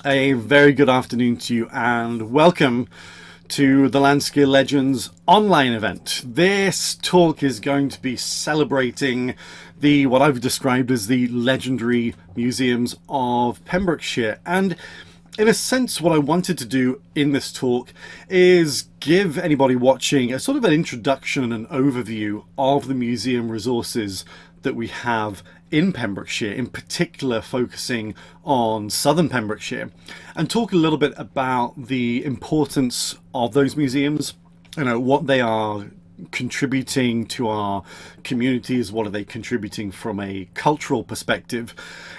A very good afternoon to you and welcome to the Landsker Legends online event. This talk is going to be celebrating what I've described as the legendary museums of Pembrokeshire. And in a sense, what I wanted to do in this talk is give anybody watching a sort of an introduction and an overview of the museum resources that we have in Pembrokeshire, in particular focusing on southern Pembrokeshire, and talk a little bit about the importance of those museums, what they are contributing to our communities, what are they contributing from a cultural perspective,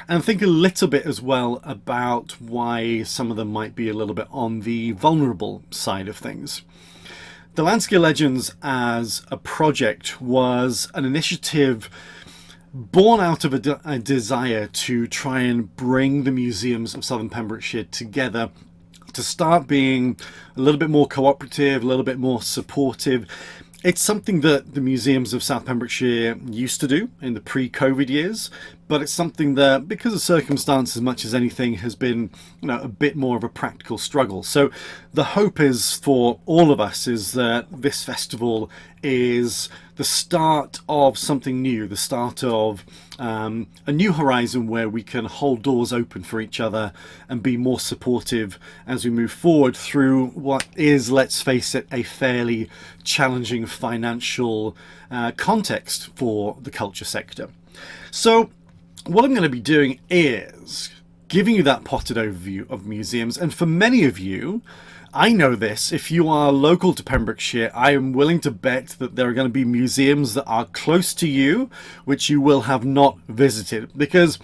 and think a little bit as well about why some of them might be a little bit on the vulnerable side of things. The Landsker Legends as a project was an initiative born out of a desire to try and bring the museums of southern Pembrokeshire together to start being a little bit more cooperative, a little bit more supportive. It's something that the museums of South Pembrokeshire used to do in the pre-COVID years, but it's something that, because of circumstance as much as anything, has been a bit more of a practical struggle. So the hope is for all of us is that this festival is the start of something new, the start of a new horizon where we can hold doors open for each other and be more supportive as we move forward through what is, let's face it, a fairly challenging financial context for the culture sector. So what I'm going to be doing is giving you that potted overview of museums, and for many of you, I know this, if you are local to Pembrokeshire, I am willing to bet that there are going to be museums that are close to you which you will have not visited, because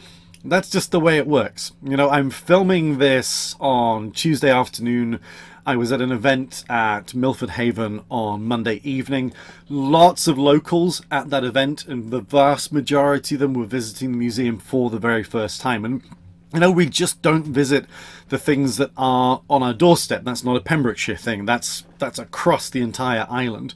that's just the way it works. I'm filming this on Tuesday afternoon. I was at an event at Milford Haven on Monday evening. Lots of locals at that event, and the vast majority of them were visiting the museum for the very first time. And we just don't visit the things that are on our doorstep. That's not a Pembrokeshire thing. That's across the entire island.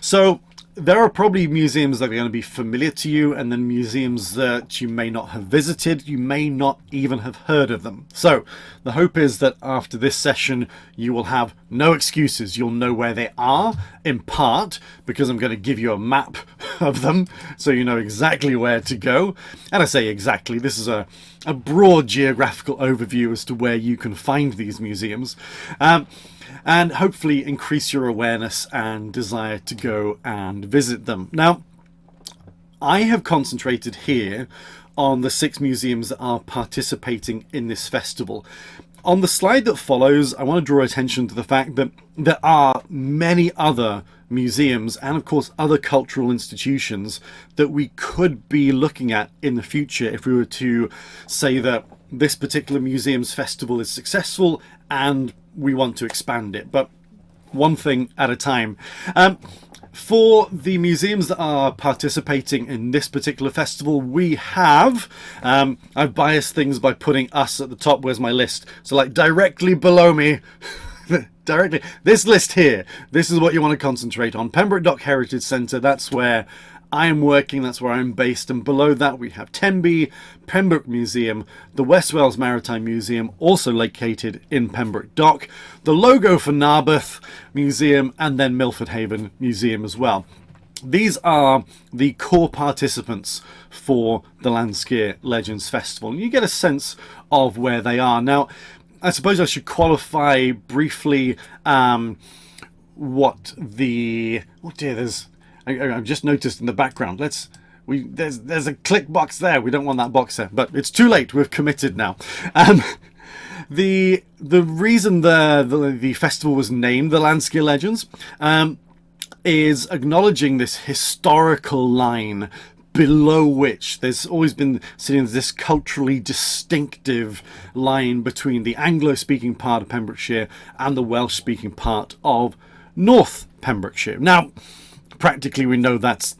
So there are probably museums that are going to be familiar to you, and then museums that you may not have visited. You may not even have heard of them. So the hope is that after this session, you will have no excuses. You'll know where they are, in part because I'm going to give you a map of them so you know exactly where to go. And I say exactly, this is a broad geographical overview as to where you can find these museums. And hopefully increase your awareness and desire to go and visit them. Now, I have concentrated here on the 6 museums that are participating in this festival. On the slide that follows, I want to draw attention to the fact that there are many other museums and of course other cultural institutions that we could be looking at in the future if we were to say that this particular museum's festival is successful and we want to expand it, but one thing at a time. For the museums that are participating in this particular festival, we have, I've biased things by putting us at the top. Where's my list? So like directly below me, directly, this list here, this is what you want to concentrate on. Pembroke Dock Heritage Centre, that's where I am working, that's where I'm based, and below that we have Tenby, Pembroke Museum, the West Wales Maritime Museum, also located in Pembroke Dock, the logo for Narberth Museum, and then Milford Haven Museum as well. These are the core participants for the Landsker Legends Festival, and you get a sense of where they are. Now, I suppose I should qualify briefly I've just noticed in the background. There's a click box there. We don't want that box there, but it's too late. We've committed now. The reason the festival was named the Landsker Legends is acknowledging this historical line below which there's always been sitting this culturally distinctive line between the Anglo-speaking part of Pembrokeshire and the Welsh-speaking part of North Pembrokeshire. Now, practically we know that's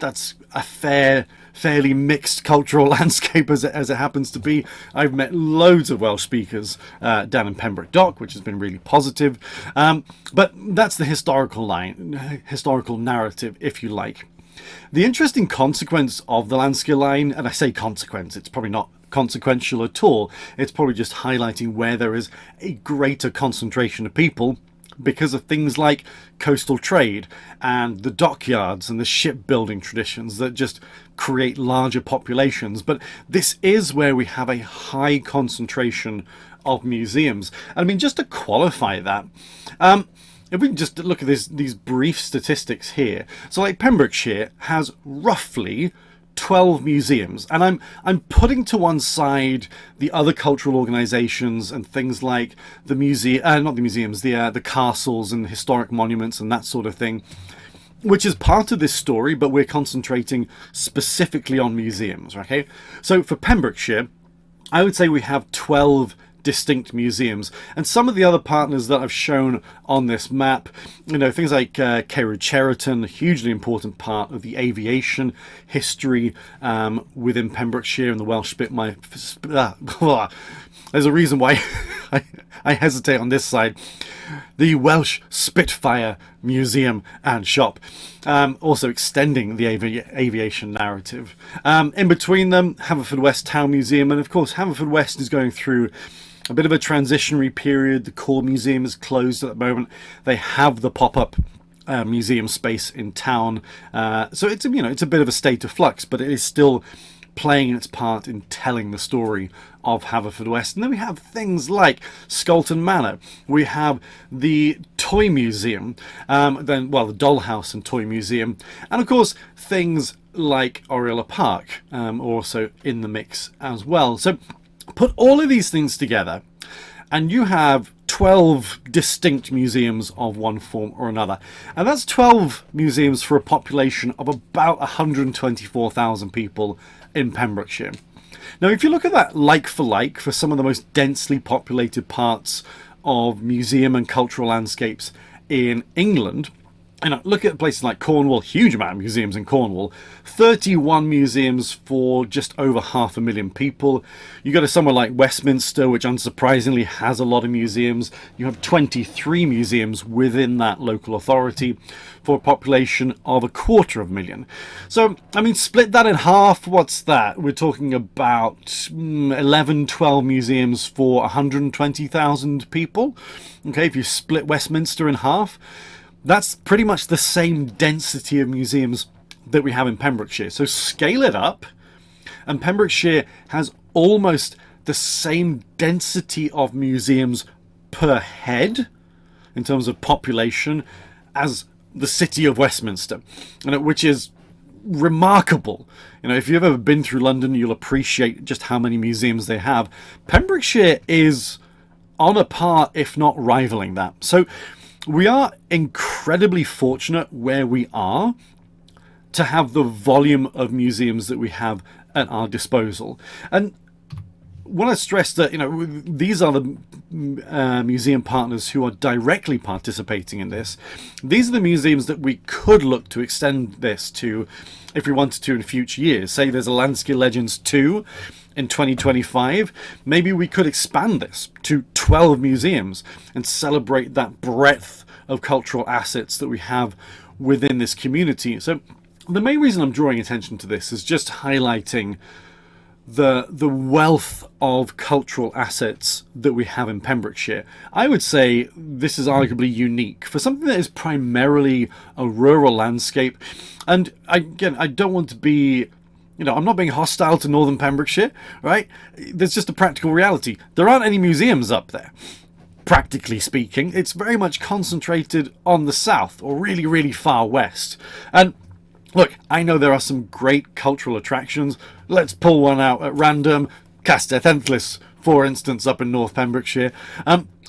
a fairly mixed cultural landscape as it happens to be. I've met loads of Welsh speakers down in Pembroke Dock, which has been really positive, but that's the historical narrative, if you like. The interesting consequence of the Landsker line, and I say consequence, it's probably not consequential at all. It's probably just highlighting where there is a greater concentration of people because of things like coastal trade and the dockyards and the shipbuilding traditions that just create larger populations. But this is where we have a high concentration of museums. I mean, just to qualify that, if we can just look at these brief statistics here. So like Pembrokeshire has roughly 12 museums, and I'm putting to one side the other cultural organizations and things like the not the museums, the castles and historic monuments and that sort of thing, which is part of this story, but we're concentrating specifically on museums. Okay, so for Pembrokeshire, I would say we have 12 distinct museums, and some of the other partners that I've shown on this map, things like Caerhun Cheriton, a hugely important part of the aviation history within Pembrokeshire and the Welsh bit. There's a reason why I hesitate on this side. The Welsh Spitfire Museum and Shop, also extending the aviation narrative. In between them, Haverfordwest Town Museum, and of course Haverfordwest is going through a bit of a transitionary period. The core museum is closed at the moment. They have the pop-up museum space in town, so it's a bit of a state of flux, but it is still playing its part in telling the story of Haverfordwest. And then we have things like Scolton Manor. We have the Toy Museum, the Dollhouse and Toy Museum, and of course things like Oriola Park also in the mix as well. So put all of these things together and you have 12 distinct museums of one form or another. And that's 12 museums for a population of about 124,000 people in Pembrokeshire. Now, if you look at that like for like for some of the most densely populated parts of museum and cultural landscapes in England, look at places like Cornwall, huge amount of museums in Cornwall, 31 museums for just over 500,000 people. You go to somewhere like Westminster, which unsurprisingly has a lot of museums. You have 23 museums within that local authority for a population of 250,000. So, split that in half, what's that? We're talking about 11, 12 museums for 120,000 people. Okay, if you split Westminster in half, that's pretty much the same density of museums that we have in Pembrokeshire. So scale it up, and Pembrokeshire has almost the same density of museums per head in terms of population as the city of Westminster, which is remarkable. If you've ever been through London, you'll appreciate just how many museums they have. Pembrokeshire is on a par, if not rivaling that. So we are incredibly fortunate where we are to have the volume of museums that we have at our disposal. And I want to stress that these are the museum partners who are directly participating in this. These are the museums that we could look to extend this to if we wanted to in future years. Say there's a Landsker Legends 2 in 2025, maybe we could expand this to 12 museums and celebrate that breadth of cultural assets that we have within this community. So the main reason I'm drawing attention to this is just highlighting the wealth of cultural assets that we have in Pembrokeshire. I would say this is arguably unique for something that is primarily a rural landscape. And again, I don't want to be I'm not being hostile to northern Pembrokeshire, right? There's just a practical reality. There aren't any museums up there. Practically speaking, it's very much concentrated on the south or really, really far west. And look, I know there are some great cultural attractions. Let's pull one out at random. Castell Enthlys, for instance, up in North Pembrokeshire.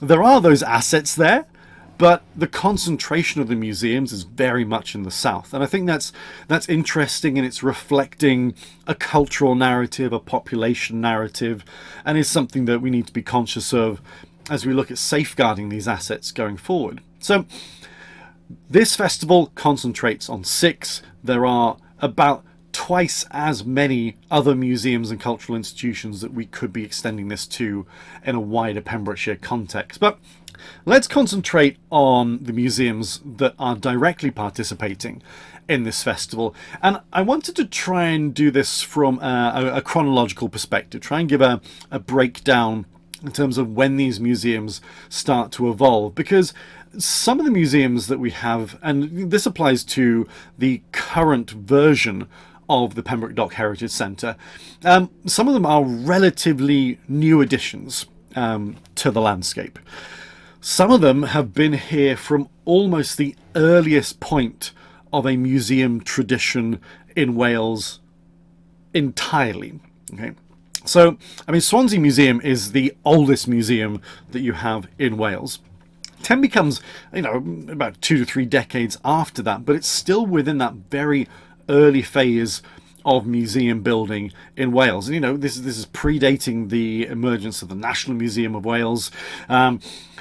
There are those assets there, but the concentration of the museums is very much in the south. And I think that's interesting, and it's reflecting a cultural narrative, a population narrative, and is something that we need to be conscious of as we look at safeguarding these assets going forward. So this festival concentrates on 6. There are about twice as many other museums and cultural institutions that we could be extending this to in a wider Pembrokeshire context. But let's concentrate on the museums that are directly participating in this festival. And I wanted to try and do this from a chronological perspective, try and give a breakdown in terms of when these museums start to evolve, because some of the museums that we have, and this applies to the current version of the Pembroke Dock Heritage Centre, some of them are relatively new additions to the landscape. Some of them have been here from almost the earliest point of a museum tradition in Wales entirely. Okay, so I mean, Swansea Museum is the oldest museum that you have in Wales. Tenby comes, about 2 to 3 decades after that, but it's still within that very early phase of museum building in Wales. And this is predating the emergence of the National Museum of Wales.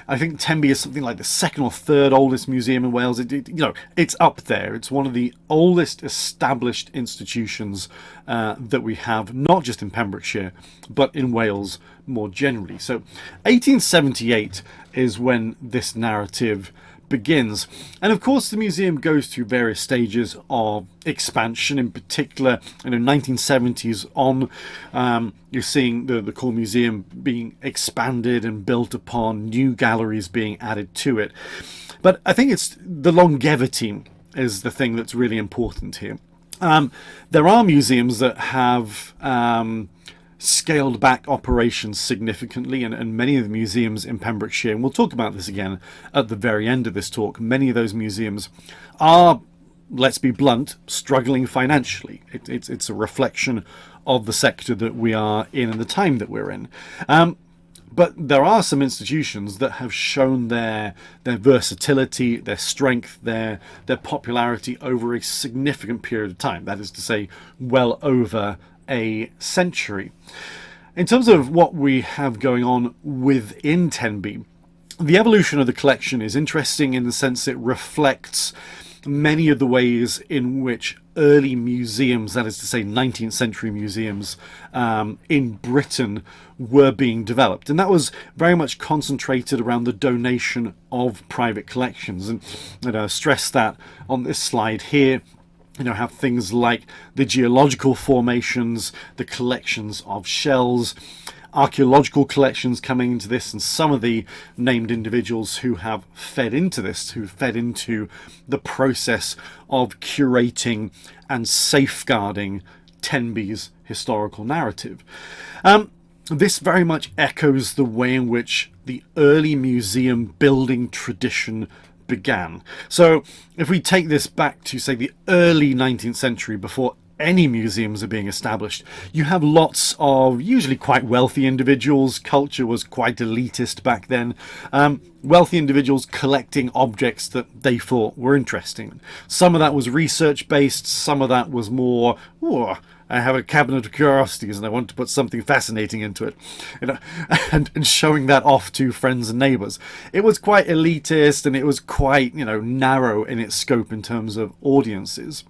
I think Tenby is something like the 2nd or 3rd oldest museum in Wales. It's up there. It's one of the oldest established institutions that we have, not just in Pembrokeshire, but in Wales more generally. So 1878 is when this narrative begins. And of course the museum goes through various stages of expansion. In particular, 1970s on, you're seeing the core museum being expanded and built upon, new galleries being added to it. But I think it's the longevity is the thing that's really important here. There are museums that have scaled back operations significantly, and many of the museums in Pembrokeshire, and we'll talk about this again at the very end of this talk, many of those museums are, let's be blunt, struggling financially. It's a reflection of the sector that we are in and the time that we're in. But there are some institutions that have shown their versatility, their strength, their popularity over a significant period of time. That is to say, well over a century. In terms of what we have going on within Tenby, the evolution of the collection is interesting in the sense it reflects many of the ways in which early museums, that is to say 19th century museums in Britain, were being developed. And that was very much concentrated around the donation of private collections. And I stress that on this slide here. Have things like the geological formations, the collections of shells, archaeological collections coming into this, and some of the named individuals who have fed into this, who fed into the process of curating and safeguarding Tenby's historical narrative. This very much echoes the way in which the early museum building tradition began. So if we take this back to, say, the early 19th century, before any museums are being established, you have lots of usually quite wealthy individuals. Culture was quite elitist back then. Wealthy individuals collecting objects that they thought were interesting. Some of that was research based, some of that was more, I have a cabinet of curiosities and I want to put something fascinating into it, and showing that off to friends and neighbours. It was quite elitist, and it was quite, narrow in its scope in terms of audiences.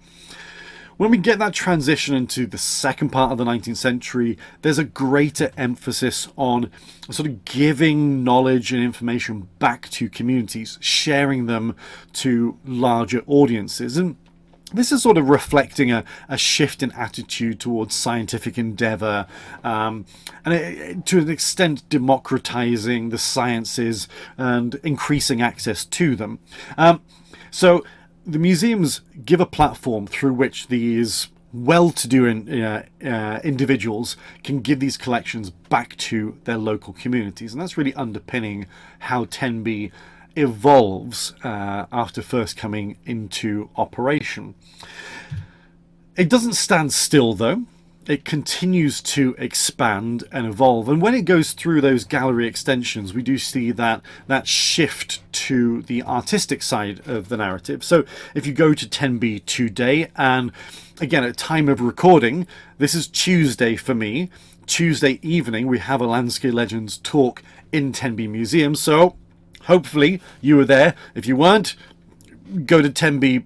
When we get that transition into the second part of the 19th century, there's a greater emphasis on sort of giving knowledge and information back to communities, sharing them to larger audiences. And this is sort of reflecting a shift in attitude towards scientific endeavour, and to an extent democratising the sciences and increasing access to them. So the museums give a platform through which these well-to-do individuals can give these collections back to their local communities, and that's really underpinning how Tenby evolves after first coming into operation. It doesn't stand still though. It continues to expand and evolve, and when it goes through those gallery extensions, we do see that shift to the artistic side of the narrative. So if you go to Tenby today, and again at time of recording, this is Tuesday for me, Tuesday evening, we have a Landsker Legends talk in Tenby Museum, so hopefully you were there. If you weren't, go to Tenby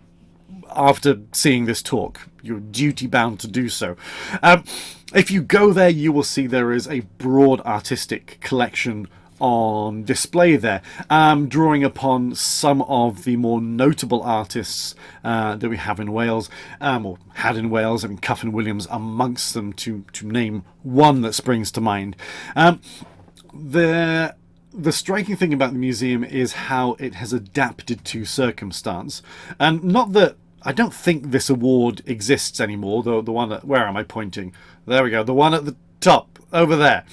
after seeing this talk. you're duty bound to do so. If you go there, you will see there is a broad artistic collection on display there, drawing upon some of the more notable artists that we have in Wales, or had in Wales. I mean, Cuffin Williams amongst them, to name one that springs to mind. The striking thing about the museum is how it has adapted to circumstance, and not that I don't think this award exists anymore. The one that, where am I pointing? There we go. The one at the top over there,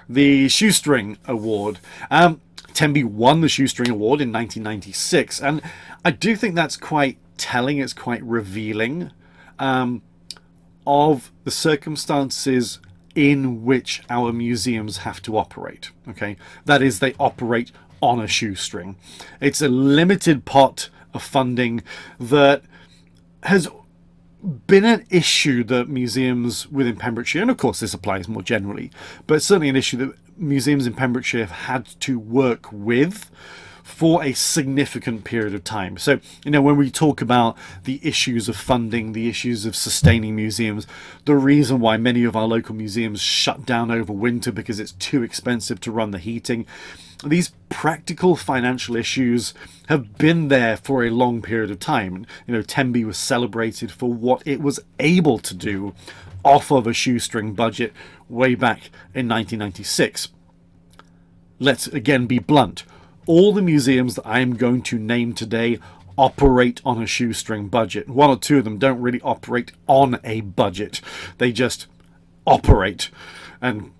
the Shoestring Award. Tembe won the Shoestring Award in 1996, and I do think that's quite telling. It's quite revealing of the circumstances in which our museums have to operate. Okay, that is, they operate on a shoestring. It's a limited pot of funding that has been an issue that museums within Pembrokeshire, and of course this applies more generally, but it's certainly an issue that museums in Pembrokeshire have had to work with for a significant period of time. So, you know, when we talk about the issues of funding, the issues of sustaining museums, the reason why many of our local museums shut down over winter because it's too expensive to run the heating, these practical financial issues have been there for a long period of time. You know, Tembe was celebrated for what it was able to do off of a shoestring budget way back in 1996. Let's again be blunt. All the museums that I am going to name today operate on a shoestring budget. One or two of them don't really operate on a budget. They just operate, and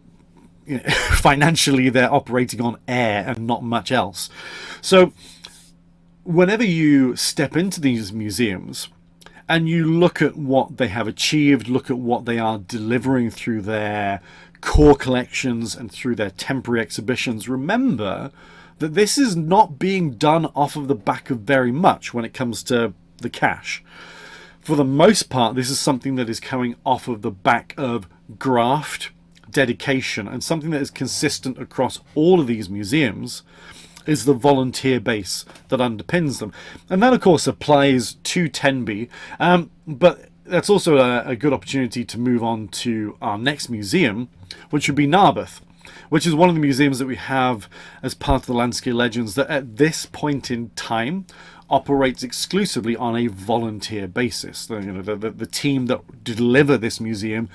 you know, financially they're operating on air and not much else. So whenever you step into these museums and you look at what they have achieved, look at what they are delivering through their core collections and through their temporary exhibitions, remember that this is not being done off of the back of very much when it comes to the cash. For the most part, this is something that is coming off of the back of graft, dedication, and something that is consistent across all of these museums is the volunteer base that underpins them. And that of course applies to Tenby, but that's also a good opportunity to move on to our next museum, which would be Narberth, which is one of the museums that we have as part of the Landsker Legends that at this point in time operates exclusively on a volunteer basis. The team that deliver this museum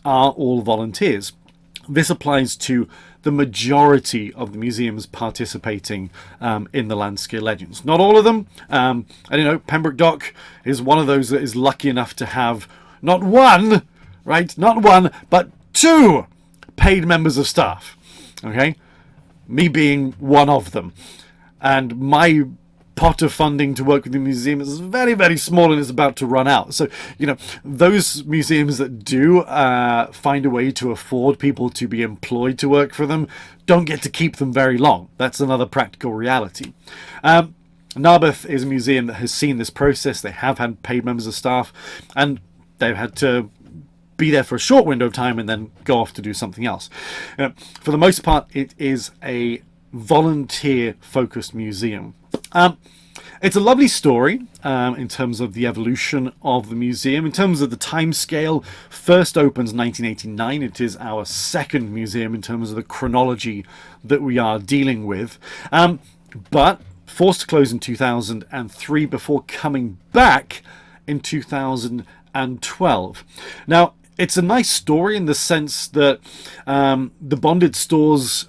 are all volunteers. This applies to the majority of the museums participating in the Landsker Legends. Not all of them. And you know, Pembroke Dock is one of those that is lucky enough to have not one, right? Not one, but two paid members of staff. Okay, me being one of them, and my pot of funding to work with the museum is very, very small and is about to run out. So, you know, those museums that do find a way to afford people to be employed to work for them don't get to keep them very long. That's another practical reality. Narberth is a museum that has seen this process. They have had paid members of staff, and they've had to be there for a short window of time and then go off to do something else. For the most part, it is a volunteer-focused museum. It's a lovely story in terms of the evolution of the museum. In terms of the time scale, first opens 1989. It is our second museum in terms of the chronology that we are dealing with. But forced to close in 2003 before coming back in 2012. Now, it's a nice story in the sense that the bonded stores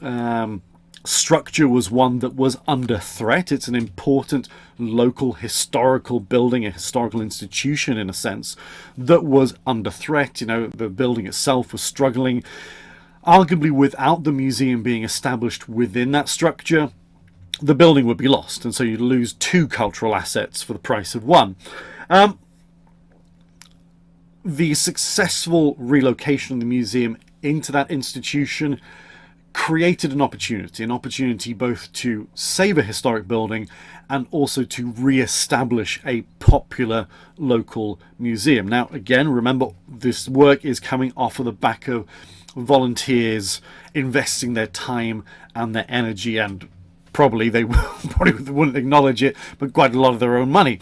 structure was one that was under threat. It's an important local historical building, a historical institution in a sense, that was under threat. You know, the building itself was struggling. Arguably, without the museum being established within that structure, the building would be lost, and so you'd lose two cultural assets for the price of one. The successful relocation of the museum into that institution created an opportunity both to save a historic building and also to re-establish a popular local museum. Now, again, remember, this work is coming off of the back of volunteers investing their time and their energy and probably they probably wouldn't acknowledge it, but quite a lot of their own money.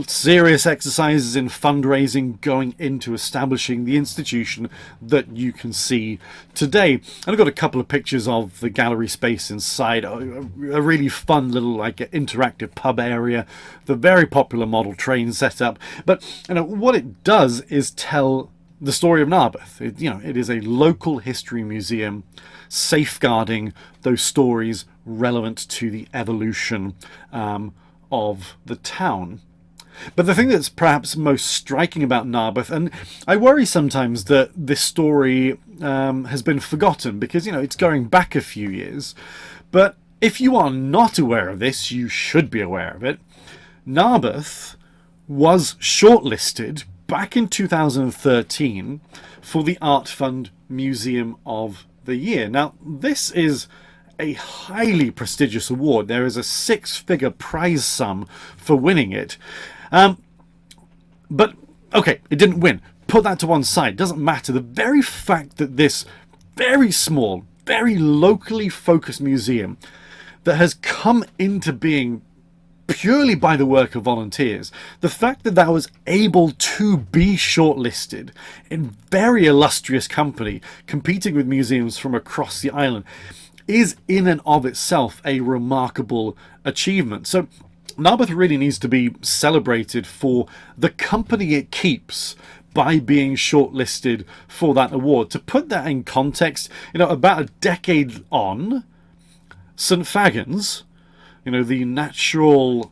Serious exercises in fundraising going into establishing the institution that you can see today. And I've got a couple of pictures of the gallery space inside, a really fun little like interactive pub area, the very popular model train setup. But what it does is tell the story of Narberth. It is a local history museum safeguarding those stories relevant to the evolution of the town. But the thing that's perhaps most striking about Narberth, and I worry sometimes that this story has been forgotten because, it's going back a few years. But if you are not aware of this, you should be aware of it. Narberth was shortlisted back in 2013 for the Art Fund Museum of the Year. Now, this is a highly prestigious award. There is a 6-figure prize sum for winning it. But, okay, it didn't win. Put that to one side. Doesn't matter. The very fact that this very small, very locally focused museum that has come into being purely by the work of volunteers, the fact that that was able to be shortlisted in very illustrious company, competing with museums from across the island, is in and of itself a remarkable achievement. So Narberth really needs to be celebrated for the company it keeps by being shortlisted for that award. To put that in context, about a decade on, St Fagans, the National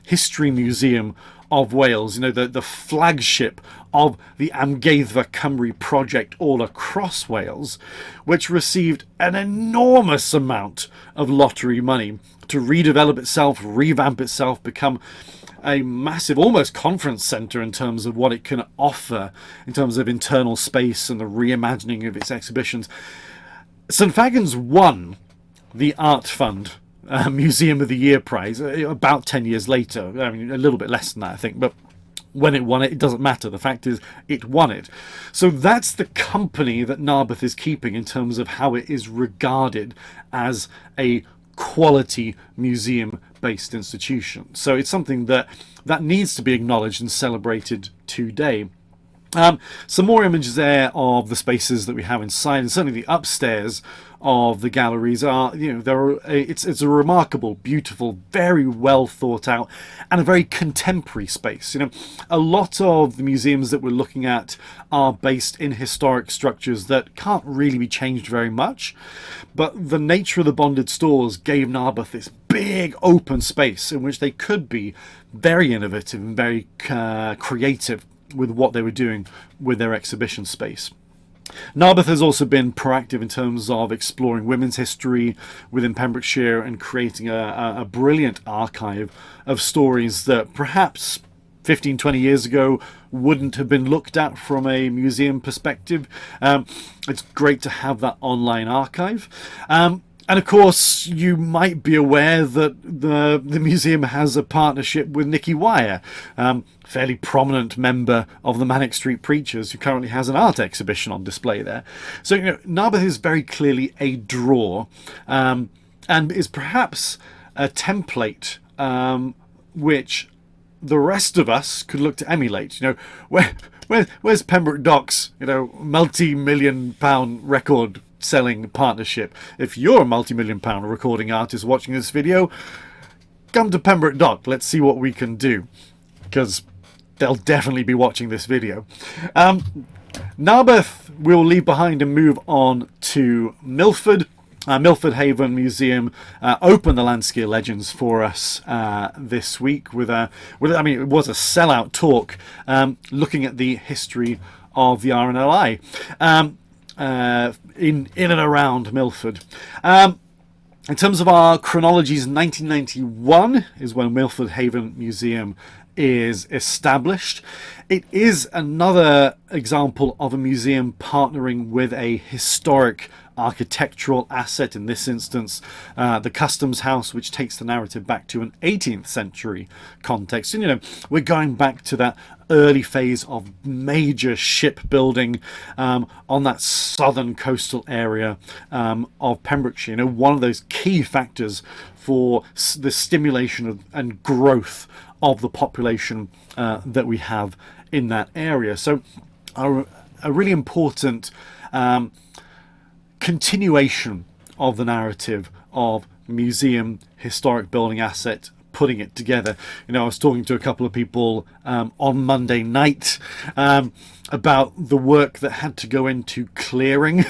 History Museum of Wales, the flagship of the Amgueddfa Cymru project all across Wales, which received an enormous amount of lottery money to redevelop itself, revamp itself, become a massive, almost conference centre in terms of what it can offer in terms of internal space and the reimagining of its exhibitions. St Fagans won the Art Fund Museum of the Year prize about 10 years later. I mean, a little bit less than that, I think, but when it won it, it doesn't matter. The fact is, it won it. So that's the company that Narberth is keeping in terms of how it is regarded as a quality museum-based institution. So it's something that needs to be acknowledged and celebrated today. Some more images there of the spaces that we have inside, and certainly the upstairs of the galleries are, it's a remarkable, beautiful, very well thought out, and a very contemporary space. A lot of the museums that we're looking at are based in historic structures that can't really be changed very much, but the nature of the bonded stores gave Narberth this big open space in which they could be very innovative and very creative with what they were doing with their exhibition space. Narberth has also been proactive in terms of exploring women's history within Pembrokeshire and creating a brilliant archive of stories that perhaps 15, 20 years ago wouldn't have been looked at from a museum perspective. It's great to have that online archive. And of course, you might be aware that the museum has a partnership with Nicky Wire, fairly prominent member of the Manic Street Preachers, who currently has an art exhibition on display there. So, Narberth is very clearly a draw, and is perhaps a template which the rest of us could look to emulate. Where's Pembroke Docks, multi-million pound record selling partnership? If you're a multi-million pound recording artist watching this video, come to Pembroke Dock. Let's see what we can do, because they'll definitely be watching this video. Narberth we'll leave behind and move on to Milford. Milford Haven Museum opened the Landsker Legends for us this week with it was a sellout talk looking at the history of the RNLI in and around Milford. In terms of our chronologies, 1991 is when Milford Haven Museum is established. It is another example of a museum partnering with a historic architectural asset, in this instance the customs house, which takes the narrative back to an 18th century context. And we're going back to that early phase of major shipbuilding on that southern coastal area of Pembrokeshire. One of those key factors for the stimulation and growth of the population that we have in that area. So a really important continuation of the narrative of museum, historic building asset, putting it together. I was talking to a couple of people on Monday night about the work that had to go into clearing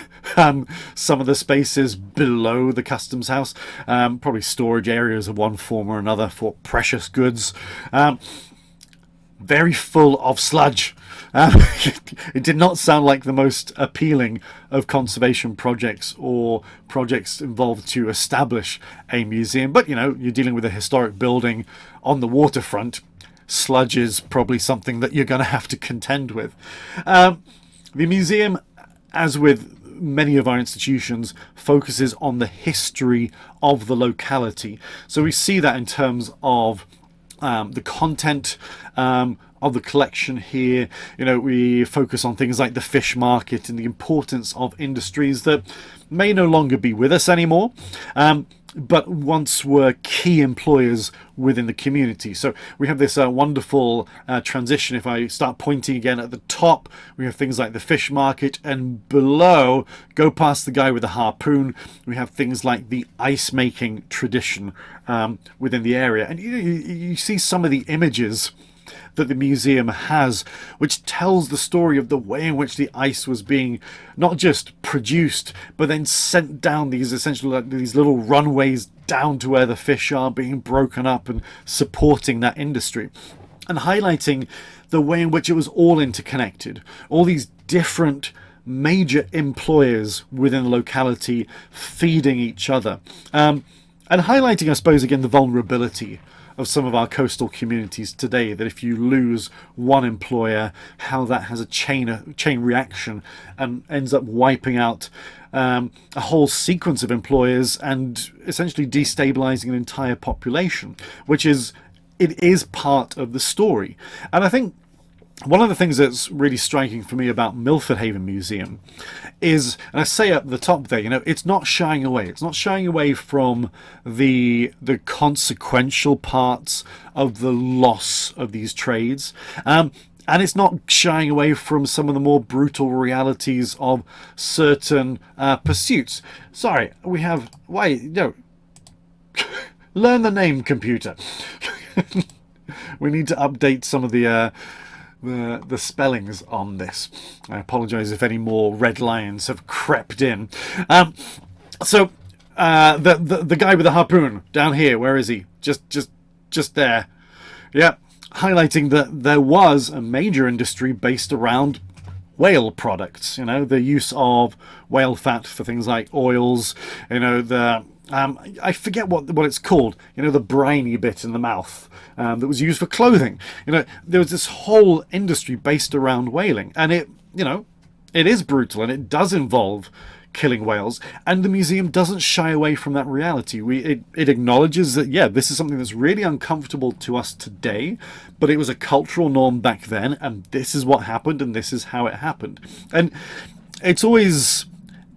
some of the spaces below the customs house, probably storage areas of one form or another for precious goods. Very full of sludge. It did not sound like the most appealing of conservation projects or projects involved to establish a museum. But you're dealing with a historic building on the waterfront. Sludge is probably something that you're going to have to contend with. The museum, as with many of our institutions, focuses on the history of the locality. So we see that in terms of the content of the collection here. We focus on things like the fish market and the importance of industries that may no longer be with us anymore, but once were key employers within the community. So we have this wonderful transition. If I start pointing again at the top, we have things like the fish market, and below, go past the guy with the harpoon, we have things like the ice making tradition within the area. And you see some of the images that the museum has, which tells the story of the way in which the ice was being not just produced, but then sent down these these little runways down to where the fish are, being broken up and supporting that industry, and highlighting the way in which it was all interconnected. All these different major employers within the locality feeding each other, and highlighting, I suppose, again, the vulnerability of some of our coastal communities today, that if you lose one employer, how that has a chain reaction and ends up wiping out a whole sequence of employers and essentially destabilizing an entire population, it is part of the story. And I think one of the things that's really striking for me about Milford Haven Museum is, and I say at the top there, it's not shying away. It's not shying away from the consequential parts of the loss of these trades. And it's not shying away from some of the more brutal realities of certain pursuits. Sorry, we have... learn the name, computer. We need to update some of the spellings on this. I apologize if any more red lions have crept in. So the guy with the harpoon down here, where is he? Just there. Yeah, highlighting that there was a major industry based around whale products. The use of whale fat for things like oils. I forget what it's called. The briny bit in the mouth that was used for clothing. There was this whole industry based around whaling, and it is brutal, and it does involve killing whales. And the museum doesn't shy away from that reality. It acknowledges that this is something that's really uncomfortable to us today, but it was a cultural norm back then, and this is what happened, and this is how it happened. And it's always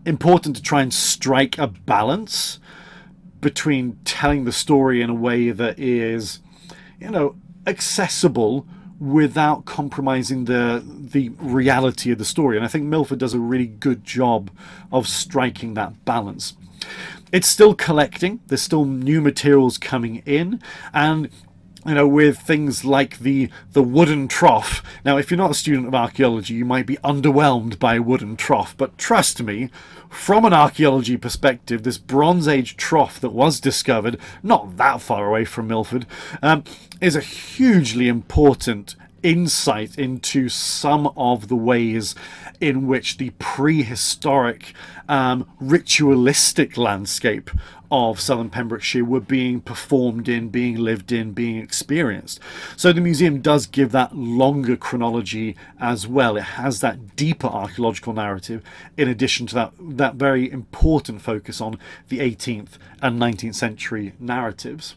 important to try and strike a balance between telling the story in a way that is, accessible without compromising the reality of the story. And I think Milford does a really good job of striking that balance. It's still collecting. There's still new materials coming in, and with things like the wooden trough. Now, if you're not a student of archaeology, you might be underwhelmed by a wooden trough, but trust me, from an archaeology perspective, this Bronze Age trough that was discovered not that far away from Milford is a hugely important insight into some of the ways in which the prehistoric ritualistic landscape of southern Pembrokeshire were being performed in, being lived in, being experienced. So the museum does give that longer chronology as well. It has that deeper archaeological narrative in addition to that very important focus on the 18th and 19th century narratives.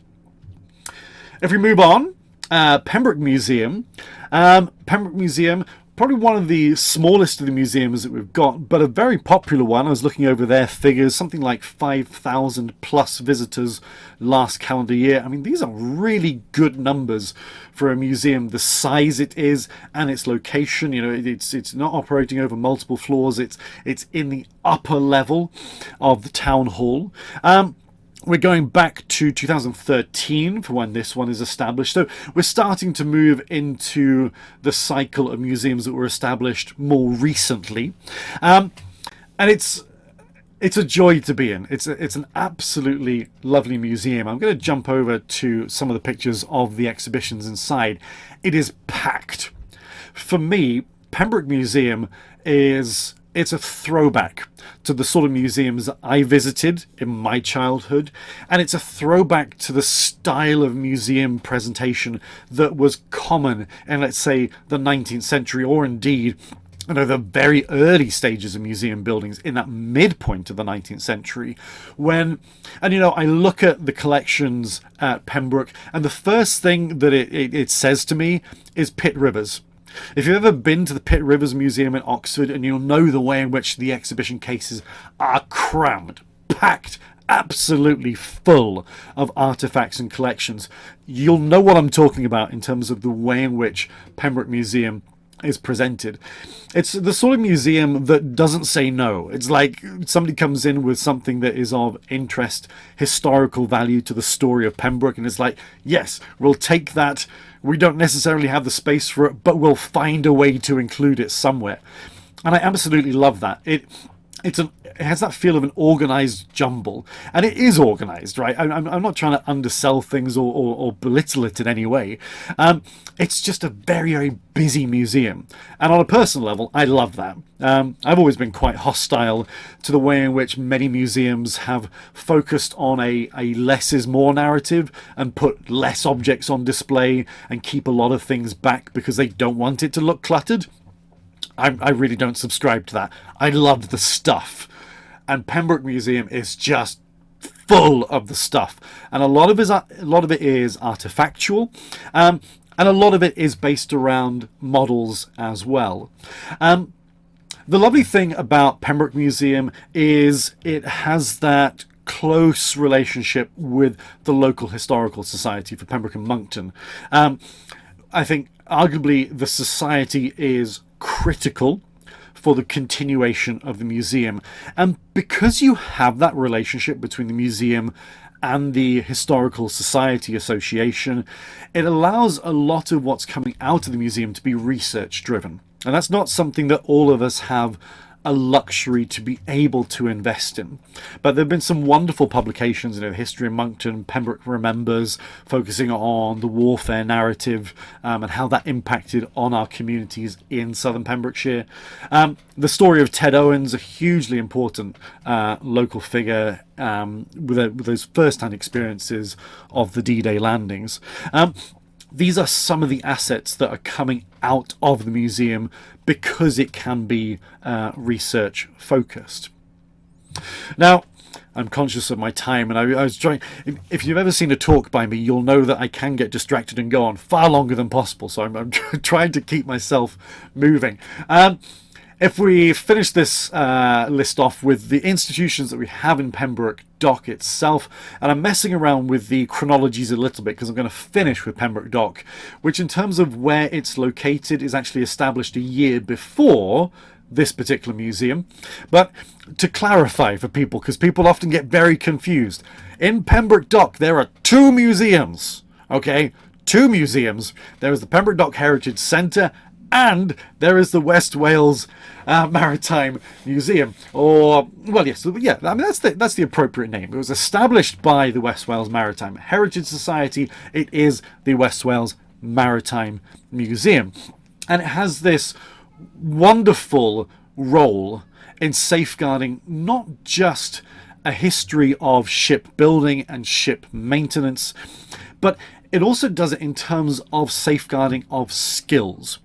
If we move on, Pembroke Museum. Pembroke Museum, probably one of the smallest of the museums that we've got, but a very popular one. I was looking over their figures, something like 5,000 plus visitors last calendar year. I mean, these are really good numbers for a museum the size it is and its location. You know, it's not operating over multiple floors. It's in the upper level of the town hall. We're going back to 2013 for when this one is established. So we're starting to move into the cycle of museums that were established more recently. And it's a joy to be in. It's an absolutely lovely museum. I'm going to jump over to some of the pictures of the exhibitions inside. It is packed. For me, Pembroke Museum it's a throwback to the sort of museums that I visited in my childhood, and it's a throwback to the style of museum presentation that was common in, let's say, the 19th century, or indeed, you know, the very early stages of museum buildings in that midpoint of the 19th century. And you know, I look at the collections at Pembroke, and the first thing that it says to me is Pitt Rivers. If you've ever been to the Pitt Rivers Museum in Oxford, and you'll know the way in which the exhibition cases are crammed, packed, absolutely full of artifacts and collections, you'll know what I'm talking about in terms of the way in which Pembroke Museum is presented. It's the sort of museum that doesn't say no. It's like somebody comes in with something that is of interest, historical value to the story of Pembroke, and it's like, yes, we'll take that. We don't necessarily have the space for it, but we'll find a way to include it somewhere. And I absolutely love that. It has that feel of an organized jumble, and it is organized, right? I'm not trying to undersell things or belittle it in any way. It's just a very, very busy museum, and on a personal level, I love that. I've always been quite hostile to the way in which many museums have focused on a less is more narrative and put less objects on display and keep a lot of things back because they don't want it to look cluttered. I really don't subscribe to that. I love the stuff, and Pembroke Museum is just full of the stuff, and a lot of it is artifactual, and a lot of it is based around models as well. The lovely thing about Pembroke Museum is it has that close relationship with the local historical society for Pembroke and Monkton. I think arguably the society is critical for the continuation of the museum, and because you have that relationship between the museum and the Historical Society Association, it allows a lot of what's coming out of the museum to be research driven, and that's not something that all of us have a luxury to be able to invest in. But there have been some wonderful publications, you know, History of Monkton, Pembroke Remembers, focusing on the warfare narrative and how that impacted on our communities in southern Pembrokeshire. The story of Ted Owens, a hugely important local figure with those first-hand experiences of the D-Day landings. These are some of the assets that are coming out of the museum because it can be research focused. Now, I'm conscious of my time, and I was trying. If you've ever seen a talk by me, you'll know that I can get distracted and go on far longer than possible. So I'm trying to keep myself moving. If we finish this list off with the institutions that we have in Pembroke Dock itself, and I'm messing around with the chronologies a little bit because I'm going to finish with Pembroke Dock, which in terms of where it's located is actually established a year before this particular museum. But to clarify for people, because people often get very confused, in Pembroke Dock there are two museums, okay? Two museums. There is the Pembroke Dock Heritage Centre, and there is the West Wales Maritime Museum, or, well, yes, yeah, I mean, that's the appropriate name. It was established by the West Wales Maritime Heritage Society. It is the West Wales Maritime Museum. And it has this wonderful role in safeguarding not just a history of shipbuilding and ship maintenance, but it also does it in terms of safeguarding of skills.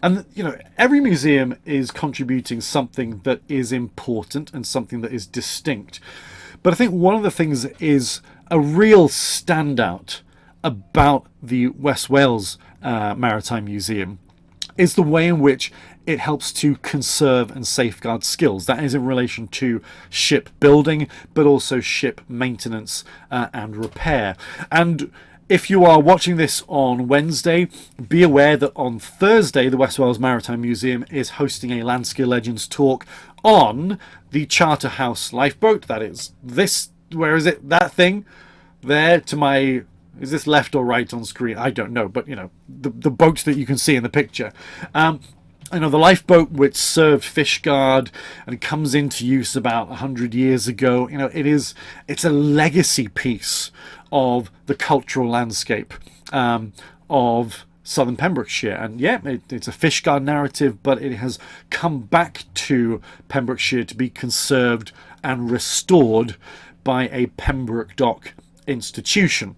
And, you know, every museum is contributing something that is important and something that is distinct. But I think one of the things that is a real standout about the West Wales Maritime Museum is the way in which it helps to conserve and safeguard skills. That is in relation to ship building, but also ship maintenance and repair. And if you are watching this on Wednesday, be aware that on Thursday, the West Wales Maritime Museum is hosting a Landsker Legends talk on the Charterhouse lifeboat. That is this, where is it? That thing there to my, is this left or right on screen? I don't know, but you know, the boat that you can see in the picture. You know, the lifeboat which served Fishguard and comes into use about 100 years ago. You know, it's a legacy piece of the cultural landscape of southern Pembrokeshire. And yeah, it's a Fishguard narrative, but it has come back to Pembrokeshire to be conserved and restored by a Pembroke dock institution.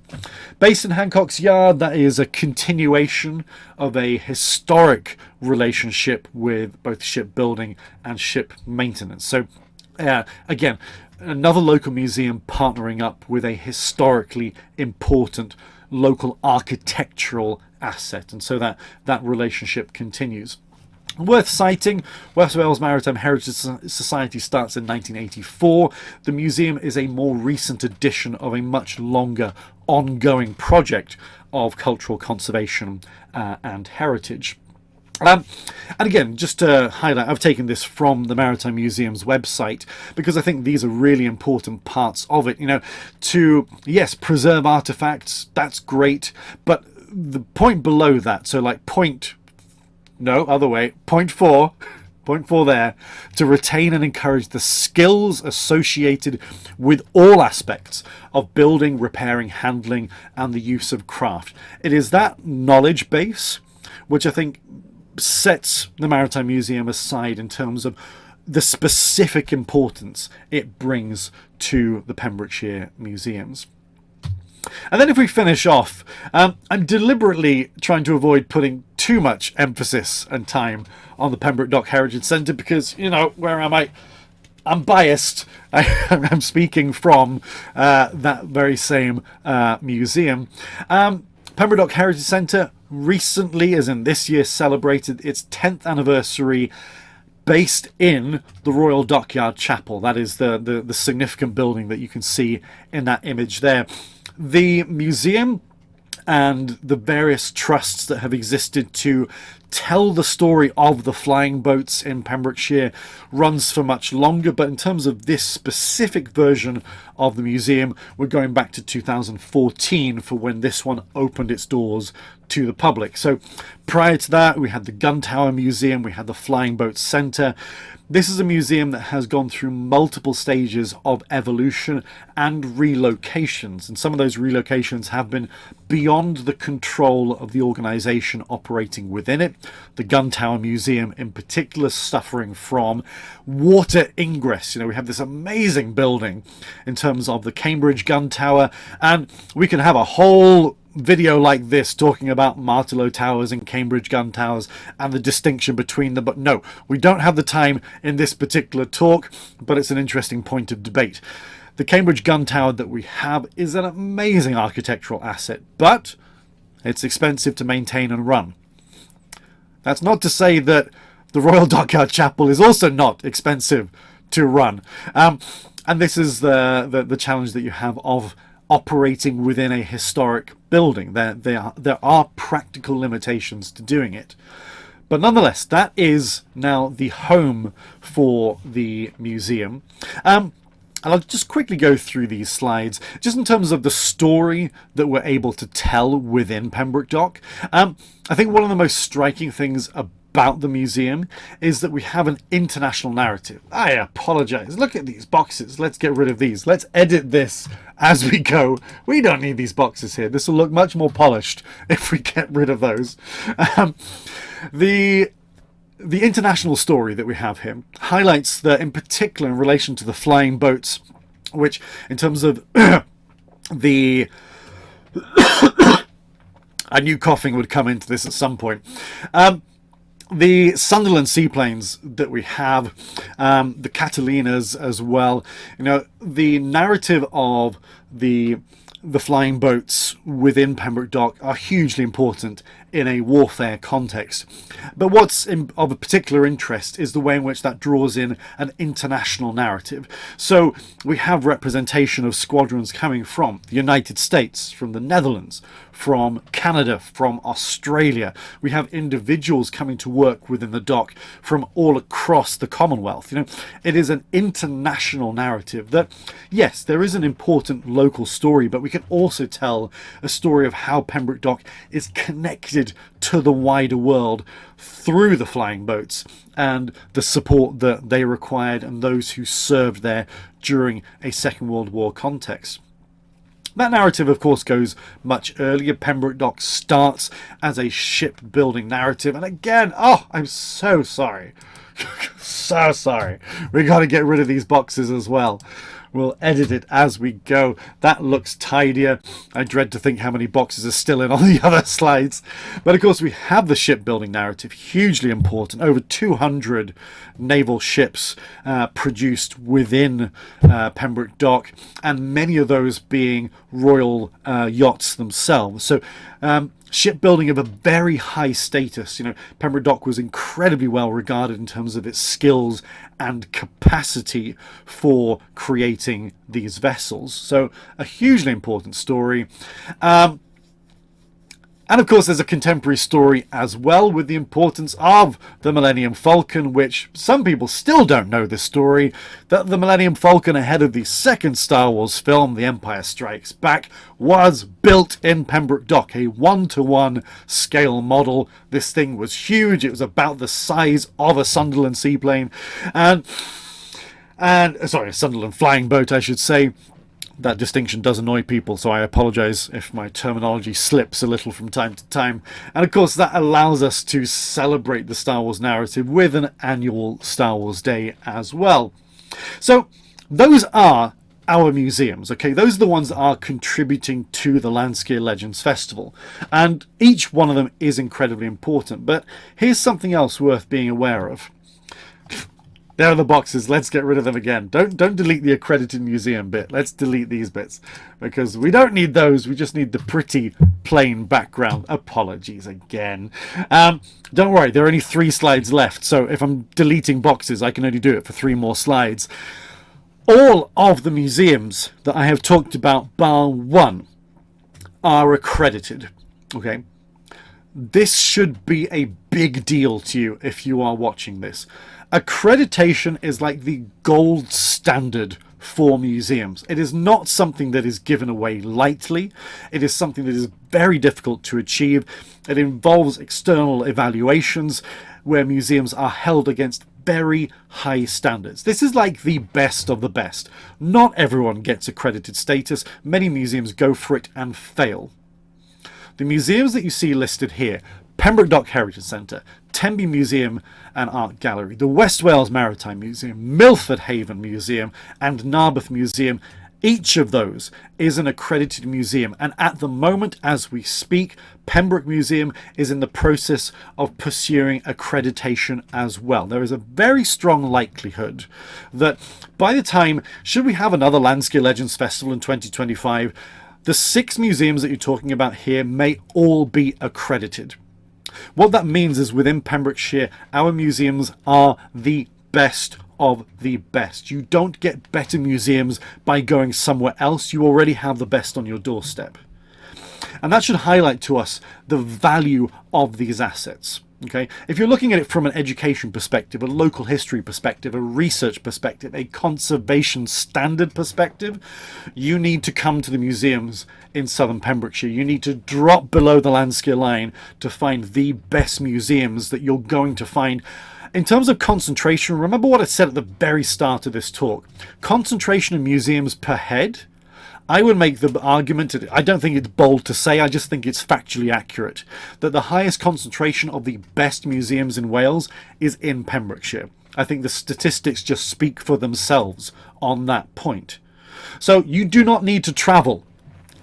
Based in Hancock's Yard, that is a continuation of a historic relationship with both shipbuilding and ship maintenance. So again, another local museum partnering up with a historically important local architectural asset, and so that relationship continues. Worth citing, West Wales Maritime Heritage Society starts in 1984. The museum is a more recent addition of a much longer ongoing project of cultural conservation and heritage. And again, just to highlight, I've taken this from the Maritime Museum's website because I think these are really important parts of it. You know, to, yes, preserve artifacts, that's great, but the point below that, so like point 4 there, to retain and encourage the skills associated with all aspects of building, repairing, handling, and the use of craft. It is that knowledge base which I think sets the Maritime Museum aside in terms of the specific importance it brings to the Pembrokeshire museums. And then if we finish off, I'm deliberately trying to avoid putting too much emphasis and time on the Pembroke Dock Heritage Centre because, you know, where am I? I'm biased. I'm speaking from that very same museum. Pembroke Dock Heritage Centre recently, as in this year, celebrated its 10th anniversary based in the Royal Dockyard Chapel. That is the significant building that you can see in that image there. The museum and the various trusts that have existed to tell the story of the flying boats in Pembrokeshire runs for much longer, but in terms of this specific version of the museum, we're going back to 2014 for when this one opened its doors to the public. So prior to that, we had the Gun Tower Museum, we had the Flying Boat Centre. This is a museum that has gone through multiple stages of evolution and relocations, and some of those relocations have been beyond the control of the organisation operating within it. The Gun Tower Museum in particular suffering from water ingress. You know, we have this amazing building in terms of the Cambridge Gun Tower, and we can have a whole video like this talking about Martello Towers and Cambridge Gun Towers and the distinction between them, but no, we don't have the time in this particular talk, but it's an interesting point of debate. The Cambridge Gun Tower that we have is an amazing architectural asset, but it's expensive to maintain and run. That's not to say that the Royal Dockyard Chapel is also not expensive to run, and this is the challenge that you have of operating within a historic building. There are practical limitations to doing it. But nonetheless, that is now the home for the museum. And I'll just quickly go through these slides, just in terms of the story that we're able to tell within Pembroke Dock. I think one of the most striking things about the museum is that we have an international narrative. I apologize. Look at these boxes. Let's get rid of these. Let's edit this as we go. We don't need these boxes here. This will look much more polished if we get rid of those. The international story that we have here highlights that, in particular in relation to the flying boats, which in terms of the I knew coughing would come into this at some point. The Sunderland seaplanes that we have, the Catalinas as well. You know, the narrative of the flying boats within Pembroke Dock are hugely important in a warfare context. But what's of a particular interest is the way in which that draws in an international narrative. So we have representation of squadrons coming from the United States, from the Netherlands, from Canada, from Australia. We have individuals coming to work within the dock from all across the Commonwealth. You know, it is an international narrative that, yes, there is an important local story, but we can also tell a story of how Pembroke Dock is connected to the wider world through the flying boats and the support that they required and those who served there during a Second World War context. That narrative, of course, goes much earlier. Pembroke Dock starts as a shipbuilding narrative. And again, oh, I'm so sorry. So sorry. We got to get rid of these boxes as well. We'll edit it as we go. That looks tidier. I dread to think how many boxes are still in on the other slides. But of course, we have the shipbuilding narrative, hugely important. Over 200 naval ships produced within Pembroke Dock, and many of those being royal yachts themselves. So shipbuilding of a very high status. You know, Pembroke Dock was incredibly well regarded in terms of its skills and capacity for creating these vessels. So a hugely important story. And of course, there's a contemporary story as well with the importance of the Millennium Falcon, which some people still don't know this story, that the Millennium Falcon, ahead of the second Star Wars film, The Empire Strikes Back, was built in Pembroke Dock, a 1-to-1 scale model. This thing was huge. It was about the size of a Sunderland seaplane. And sorry, a Sunderland flying boat, I should say. That distinction does annoy people, so I apologise if my terminology slips a little from time to time. And of course, that allows us to celebrate the Star Wars narrative with an annual Star Wars Day as well. So those are our museums, okay? Those are the ones that are contributing to the Landsker Legends Festival. And each one of them is incredibly important. But here's something else worth being aware of. There are the boxes. Let's get rid of them again. Don't delete the accredited museum bit. Let's delete these bits because we don't need those. We just need the pretty plain background. Apologies again. Don't worry, there are only 3 slides left. So if I'm deleting boxes, I can only do it for 3 more slides. All of the museums that I have talked about, bar one, are accredited. Okay. This should be a big deal to you if you are watching this. Accreditation is like the gold standard for museums. It is not something that is given away lightly. It is something that is very difficult to achieve. It involves external evaluations where museums are held against very high standards. This is like the best of the best. Not everyone gets accredited status. Many museums go for it and fail. The museums that you see listed here: Pembroke Dock Heritage Centre, Tenby Museum and Art Gallery, the West Wales Maritime Museum, Milford Haven Museum and Narberth Museum. Each of those is an accredited museum, and at the moment as we speak, Pembroke Museum is in the process of pursuing accreditation as well. There is a very strong likelihood that by the time, should we have another Landsker Legends Festival in 2025, the 6 museums that you're talking about here may all be accredited. What that means is within Pembrokeshire, our museums are the best of the best. You don't get better museums by going somewhere else. You already have the best on your doorstep. And that should highlight to us the value of these assets. Okay, if you're looking at it from an education perspective, a local history perspective, a research perspective, a conservation standard perspective, you need to come to the museums in southern Pembrokeshire. You need to drop below the Landsker line to find the best museums that you're going to find. In terms of concentration, remember what I said at the very start of this talk. Concentration in museums per head, I would make the argument, I don't think it's bold to say, I just think it's factually accurate, that the highest concentration of the best museums in Wales is in Pembrokeshire. I think the statistics just speak for themselves on that point. So you do not need to travel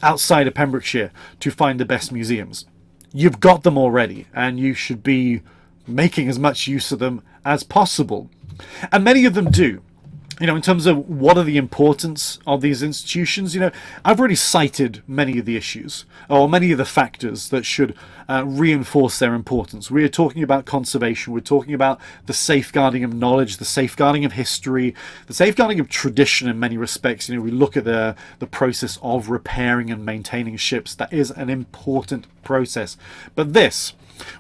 outside of Pembrokeshire to find the best museums. You've got them already, and you should be making as much use of them as possible. And many of them do. You know, in terms of what are the importance of these institutions, you know, I've already cited many of the issues or many of the factors that should reinforce their importance. We're talking about conservation. We're talking about the safeguarding of knowledge, the safeguarding of history, the safeguarding of tradition in many respects. You know, we look at the process of repairing and maintaining ships. That is an important process. But this,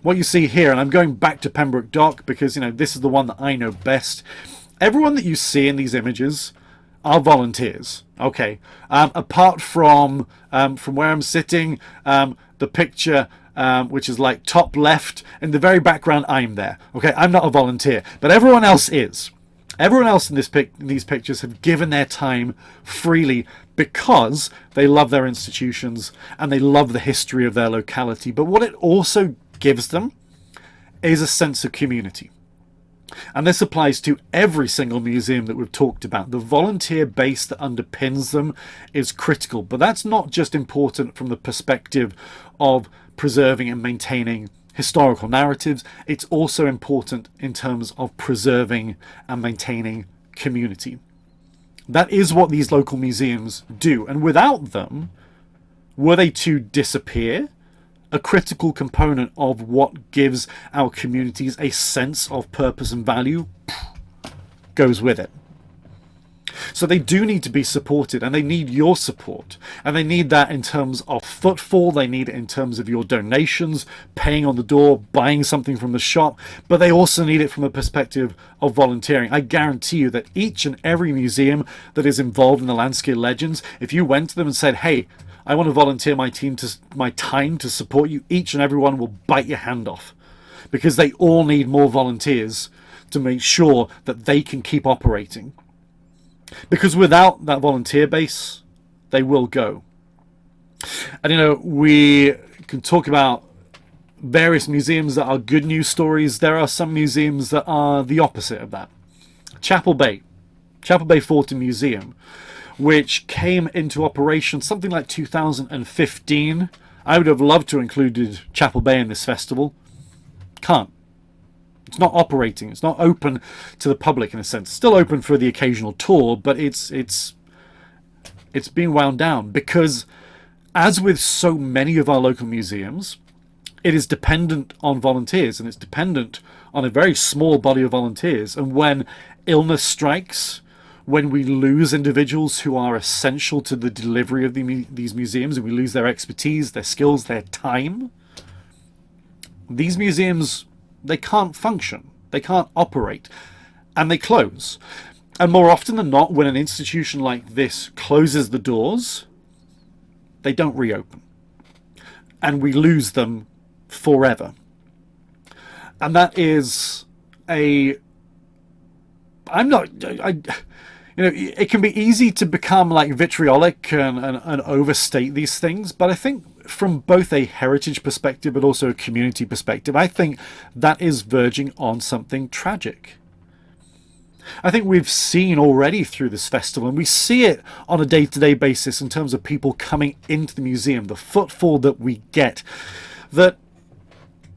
what you see here, and I'm going back to Pembroke Dock because, you know, this is the one that I know best. Everyone that you see in these images are volunteers. Okay, apart from where I'm sitting, the picture which is like top left in the very background, I'm there. Okay, I'm not a volunteer, but everyone else is. Everyone else in these pictures have given their time freely because they love their institutions and they love the history of their locality. But what it also gives them is a sense of community. And this applies to every single museum that we've talked about. The volunteer base that underpins them is critical, but that's not just important from the perspective of preserving and maintaining historical narratives. It's also important in terms of preserving and maintaining community. That is what these local museums do, and without them, were they to disappear, a critical component of what gives our communities a sense of purpose and value goes with it. So they do need to be supported, and they need your support, and they need that in terms of footfall, they need it in terms of your donations, paying on the door, buying something from the shop, but they also need it from a perspective of volunteering. I guarantee you that each and every museum that is involved in the Landsker Legends, if you went to them and said, hey, I want to volunteer my time to support you, each and every one will bite your hand off, because they all need more volunteers to make sure that they can keep operating. Because without that volunteer base, they will go. And you know, we can talk about various museums that are good news stories. There are some museums that are the opposite of that. Chapel Bay Fort and Museum, which came into operation something like 2015. I would have loved to have included Chapel Bay in this festival. Can't. It's not operating. It's not open to the public in a sense. Still open for the occasional tour, but it's being wound down because, as with so many of our local museums, it is dependent on volunteers, and it's dependent on a very small body of volunteers. And when illness strikes, when we lose individuals who are essential to the delivery of these museums, and we lose their expertise, their skills, their time, these museums, they can't function, they can't operate, and they close. And more often than not, when an institution like this closes the doors, they don't reopen, and we lose them forever. And that is it can be easy to become like vitriolic and overstate these things, but I think from both a heritage perspective but also a community perspective, I think that is verging on something tragic. I think we've seen already through this festival, and we see it on a day-to-day basis in terms of people coming into the museum, the footfall that we get, that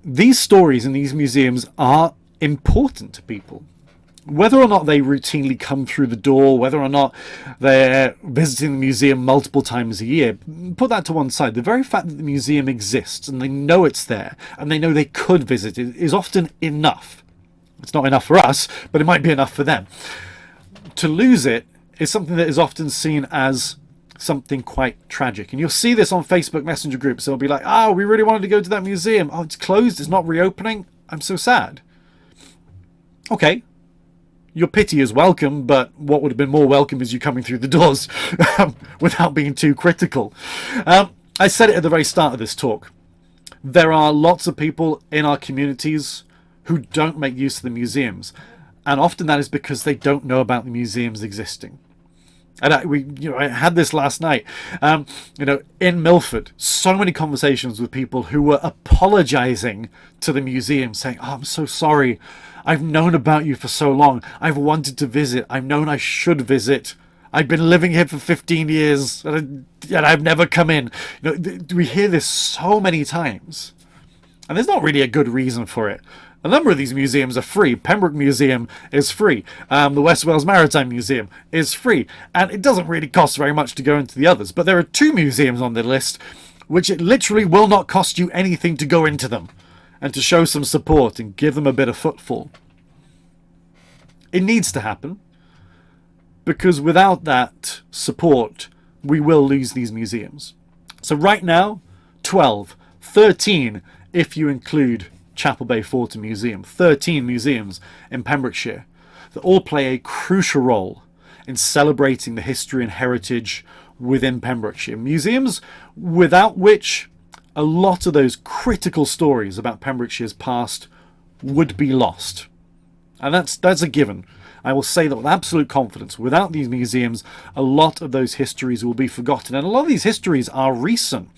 these stories in these museums are important to people. Whether or not they routinely come through the door, whether or not they're visiting the museum multiple times a year, put that to one side. The very fact that the museum exists and they know it's there and they know they could visit it is often enough. It's not enough for us, but it might be enough for them. To lose it is something that is often seen as something quite tragic. And you'll see this on Facebook Messenger groups. They'll be like, we really wanted to go to that museum. Oh, it's closed, it's not reopening. I'm so sad. Okay, your pity is welcome, but what would have been more welcome is you coming through the doors without being too critical. I said it at the very start of this talk. There are lots of people in our communities who don't make use of the museums, and often that is because they don't know about the museums existing. And I had this last night. In Milford, so many conversations with people who were apologising to the museum, saying, "Oh, I'm so sorry. I've known about you for so long. I've wanted to visit. I've known I should visit. I've been living here for 15 years, and I've never come in." We hear this so many times, and there's not really a good reason for it. A number of these museums are free. Pembroke Museum is free. The West Wales Maritime Museum is free. And it doesn't really cost very much to go into the others. But there are 2 museums on the list which it literally will not cost you anything to go into them and to show some support and give them a bit of footfall. It needs to happen, because without that support, we will lose these museums. So right now, 12, 13 if you include Chapel Bay Fort Museum, 13 museums in Pembrokeshire that all play a crucial role in celebrating the history and heritage within Pembrokeshire. Museums without which a lot of those critical stories about Pembrokeshire's past would be lost. And that's a given. I will say that with absolute confidence. Without these museums, a lot of those histories will be forgotten. And a lot of these histories are recent.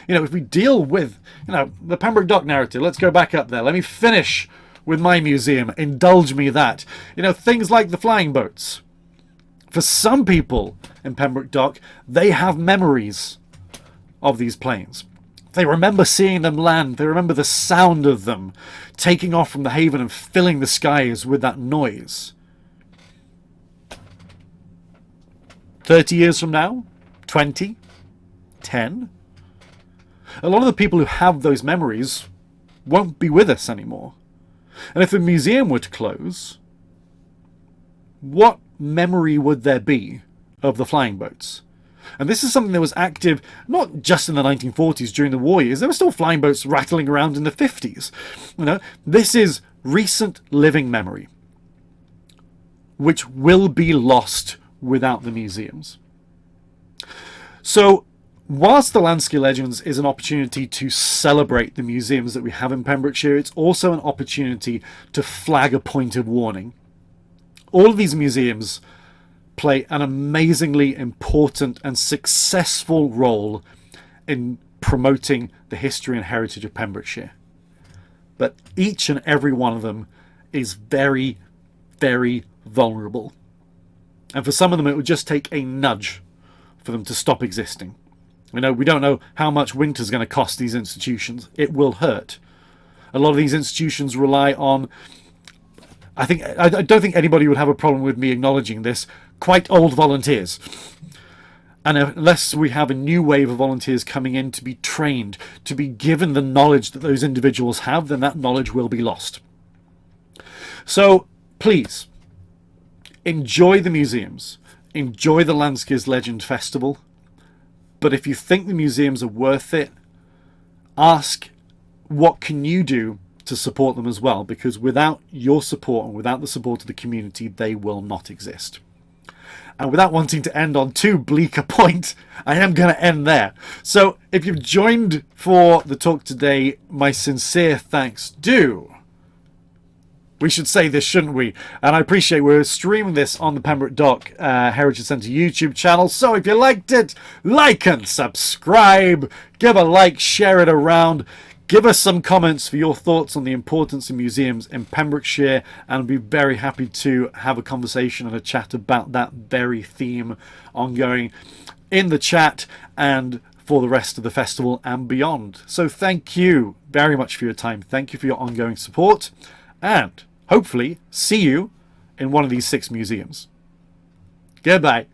If we deal with, the Pembroke Dock narrative, let's go back up there. Let me finish with my museum. Indulge me that. Things like the flying boats. For some people in Pembroke Dock, they have memories of these planes. They remember seeing them land. They remember the sound of them taking off from the haven and filling the skies with that noise. 30 years from now? 20? 10? A lot of the people who have those memories won't be with us anymore. And if the museum were to close, what memory would there be of the flying boats? And this is something that was active not just in the 1940s during the war years. There were still flying boats rattling around in the 50s. This is recent living memory, which will be lost without the museums. So, whilst the Landsker Legends is an opportunity to celebrate the museums that we have in Pembrokeshire, it's also an opportunity to flag a point of warning. All of these museums play an amazingly important and successful role in promoting the history and heritage of Pembrokeshire. But each and every one of them is very, very vulnerable. And for some of them, it would just take a nudge for them to stop existing. We don't know how much winter's going to cost these institutions. It will hurt. A lot of these institutions rely on, I don't think anybody would have a problem with me acknowledging this, quite old volunteers. And unless we have a new wave of volunteers coming in to be trained, to be given the knowledge that those individuals have, then that knowledge will be lost. So please, enjoy the museums. Enjoy the Landsker's Legend Festival. But if you think the museums are worth it, ask what can you do to support them as well, because without your support and without the support of the community, they will not exist. And without wanting to end on too bleak a point, I am going to end there. So if you've joined for the talk today, my sincere thanks do. We should say this, shouldn't we? And I appreciate we're streaming this on the Pembroke Dock Heritage Centre YouTube channel. So if you liked it, like and subscribe. Give a like, share it around. Give us some comments for your thoughts on the importance of museums in Pembrokeshire. And I'll be very happy to have a conversation and a chat about that very theme ongoing in the chat and for the rest of the festival and beyond. So thank you very much for your time. Thank you for your ongoing support. And hopefully see you in one of these 6 museums. Goodbye.